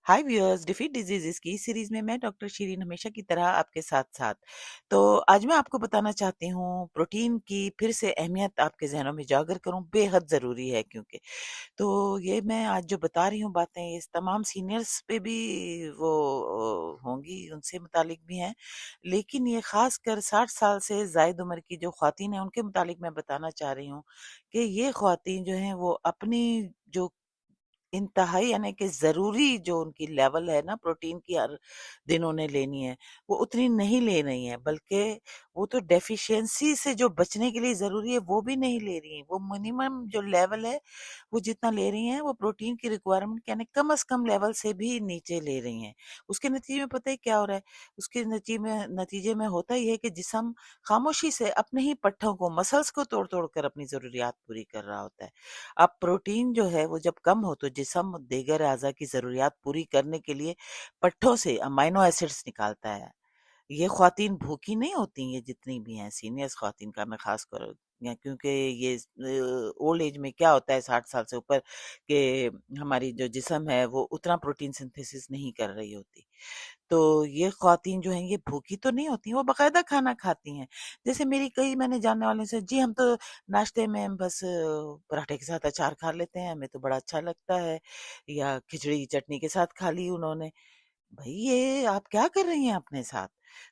हाय viewers, defeat diseases की इस series में मैं डॉक्टर शीरीन हमेशा की तरह आपके साथ साथ। तो आज मैं आपको बताना चाहती हूँ प्रोटीन की फिर से अहमियत आपके जहनों में जागर करूँ, बेहद ज़रूरी है। क्योंकि तो ये मैं आज जो बता रही हूँ बातें, ये तमाम सीनियर्स पे भी वो होंगी, उनसे मुतालिक भी हैं, लेकिन ये ख़ास कर 60 साल से ज़ायद उम्र की जो ख़वातीन हैं उनके मुतालिक मैं बताना चाह रही हूँ कि ये ख़वातीन जो हैं वो अपनी जो इंतहाई यानी कि ज़रूरी जो उनकी लेवल है ना प्रोटीन की, हर दिन उन्हें लेनी है, वो उतनी नहीं ले रही हैं, बल्कि वो तो डेफिशिएंसी से जो बचने के लिए ज़रूरी है वो भी नहीं ले रही हैं। वो मिनिमम जो लेवल है वो जितना ले रही हैं वो प्रोटीन की रिक्वायरमेंट यानी कम से कम लेवल से भी नीचे ले रही हैं। उसके नतीजे में पता है क्या हो रहा है? उसके नतीजे में होता ये है कि जिस्म खामोशी से अपने ही पट्ठों को, मसल्स को तोड़-तोड़ कर अपनी ज़रूरियात पूरी कर रहा होता है। अब प्रोटीन जो है वो जब कम हो तो जिस्म दीगर अज़ा की ज़रूरियात पूरी करने के लिए पट्ठों से अमाइनो एसिड्स निकालता है। ये ख़वातीन भूखी नहीं होती, ये जितनी भी हैं सीनियर्स ख़वातीन का मैं ख़ास कर क्योंकि ये ओल्ड एज में क्या होता है 60 साल से ऊपर के हमारी जो जिस्म है वो उतना प्रोटीन सिंथेसिस नहीं कर रही होती। तो ये ख़वातीन जो हैं ये भूखी तो नहीं होती, वो बाकायदा खाना खाती हैं। जैसे मेरी कई मैंने जानने वालों से, जी हम तो नाश्ते में हम बस पराठे के साथ अचार खा लेते हैं, हमें तो बड़ा अच्छा लगता है, या खिचड़ी चटनी के साथ खा ली उन्होंने। भई ये आप क्या कर रही हैं अपने साथ?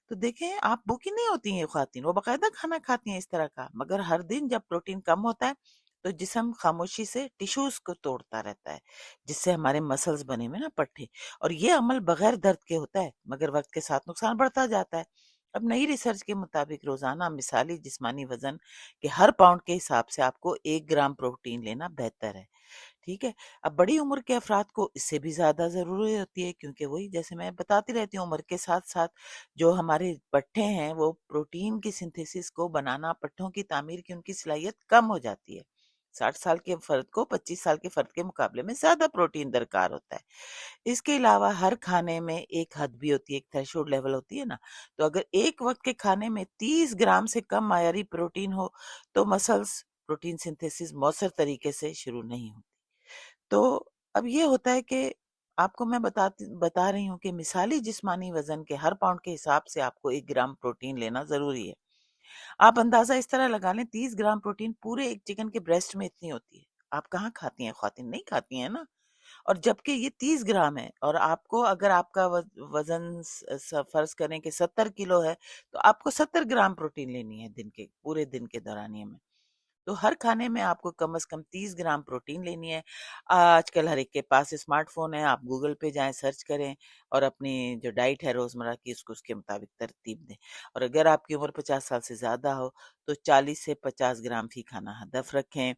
तो देखें, आप भूखी नहीं होती हैं ये ख़वातीन, वो बाकायदा खाना खाती हैं इस तरह का। मगर हर दिन जब प्रोटीन कम होता है तो जिस्म खामोशी से टिश्यूज़ को तोड़ता रहता है, जिससे हमारे मसल्स बने हुए ना पट्टे, और ये अमल बगैर दर्द के होता है, मगर वक़्त के साथ नुकसान बढ़ता जाता है। अब नई रिसर्च के मुताबिक रोज़ाना मिसाली जिस्मानी वज़न के हर पाउंड के हिसाब से आपको 1 ग्राम प्रोटीन लेना बेहतर है। ठीक है? अब बड़ी उम्र के अफ़राद को इससे भी ज़्यादा ज़रूरी होती है, क्योंकि वही जैसे मैं बताती रहती हूँ, उम्र के साथ-साथ जो हमारे पट्ठे हैं वो प्रोटीन की सिंथेसिस को बनाना, पट्ठों की तामीर की उनकी सलाहियत कम हो जाती है। 60 साल के फ़र्द को 25 साल के फ़र्द के मुकाबले में ज़्यादा प्रोटीन दरकार होता है। इसके अलावा हर खाने में एक हद भी होती है, एक थ्रेशोल्ड लेवल होती है ना, तो अगर एक वक़्त के खाने में 30 ग्राम से कम मायारी प्रोटीन हो, तो मसल्स प्रोटीन सिंथेसिस मौसर तरीके से शुरू नहीं होती। तो अब ये होता है कि आपको मैं बता रही हूँ कि मिसाली जिस्मानी वज़न के हर पाउंड के हिसाब से आपको 1 ग्राम प्रोटीन लेना ज़रूरी है। आप अंदाज़ा इस तरह लगा लें, 30 ग्राम प्रोटीन पूरे एक चिकन के ब्रेस्ट में इतनी होती है। आप कहाँ खाती हैं ख़वातीन? नहीं खाती हैं ना? और जबकि ये 30 ग्राम है, और आपको अगर आपका वज़न फ़र्ज़ करें कि 70 किलो है, तो आपको 70 ग्राम प्रोटीन लेनी है दिन के, पूरे दिन के दौरानिए में। तो हर खाने में आपको कम से कम 30 ग्राम प्रोटीन लेनी है। आजकल हर एक के पास स्मार्टफ़ोन है, आप गूगल पे जाएँ, सर्च करें और अपनी जो डाइट है रोज़मर्रा की उसको उसके मुताबिक तरतीब दें। और अगर आपकी उम्र 50 साल से ज़्यादा हो तो 40 से 50 ग्राम ही खाना हदफ रखें।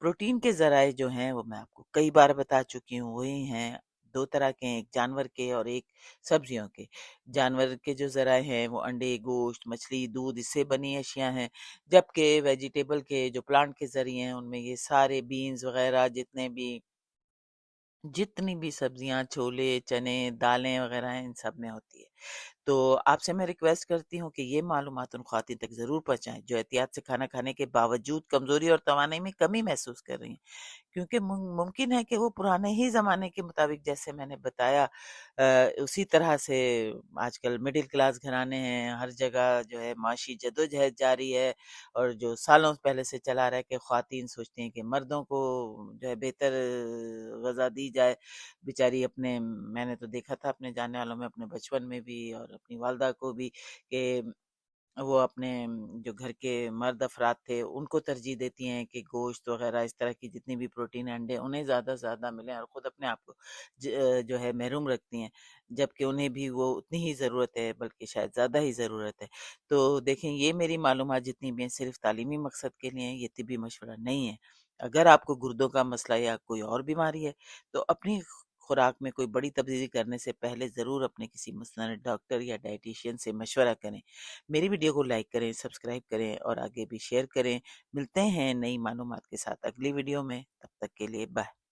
प्रोटीन के ज़राए जो हैं वो मैं आपको कई बार बता चुकी हूँ, वही हैं 2 तरह के हैं, एक जानवर के और एक सब्जियों के। जानवर के जो ज़राए हैं वो अंडे, गोश्त, मछली, दूध, इससे बनी अशिया हैं, जबकि वेजिटेबल के जो प्लांट के ज़रिए हैं उनमें ये सारे बीन्स वग़ैरह जितनी भी सब्जियाँ, छोले, चने, दालें वग़ैरह हैं, इन सब में होती है। तो आपसे मैं रिक्वेस्ट करती हूँ कि ये मालूमात उन ख़वातीन तक ज़रूर पहुँचाएँ जो एहतियात से खाना खाने के बावजूद कमज़ोरी और तवानाई में कमी महसूस कर रही हैं। क्योंकि मुमकिन है कि वो पुराने ही ज़माने के मुताबिक, जैसे मैंने बताया, उसी तरह से आजकल मिडिल क्लास घराने हैं, हर जगह जो है माशी जद्दोजहद जारी है, और जो सालों पहले से चला रहा है कि ख़वातीन सोचती हैं कि मर्दों को जो है बेहतर ग़ज़ा दी जाए। बेचारी अपने मैंने तो देखा था अपने जानने वालों में, अपने बचपन में भी और अपनी वालिदा को भी, कि वो अपने जो घर के मर्द अफ़राद थे, उनको तरजीह देती हैं कि गोश्त वग़ैरह इस तरह की जितनी भी प्रोटीन अंडे उन्हें ज़्यादा से ज़्यादा मिलें, और ख़ुद अपने आप को जो है महरूम रखती हैं, जबकि उन्हें भी वो उतनी ही ज़रूरत है, बल्कि शायद ज़्यादा ही ज़रूरत है। तो देखें, ये मेरी मालूमात जितनी भी हैं सिर्फ़ तालीमी मकसद के लिए हैं, ये तिब्बी मशवरा नहीं है। अगर आपको गुर्दों का मसला या कोई और बीमारी है, तो अपनी खुराक में कोई बड़ी तब्दीली करने से पहले ज़रूर अपने किसी मुस्तनद डॉक्टर या डायटीशियन से मशवरा करें। मेरी वीडियो को लाइक करें, सब्सक्राइब करें और आगे भी शेयर करें। मिलते हैं नई मालूमात के साथ अगली वीडियो में, तब तक के लिए बाय।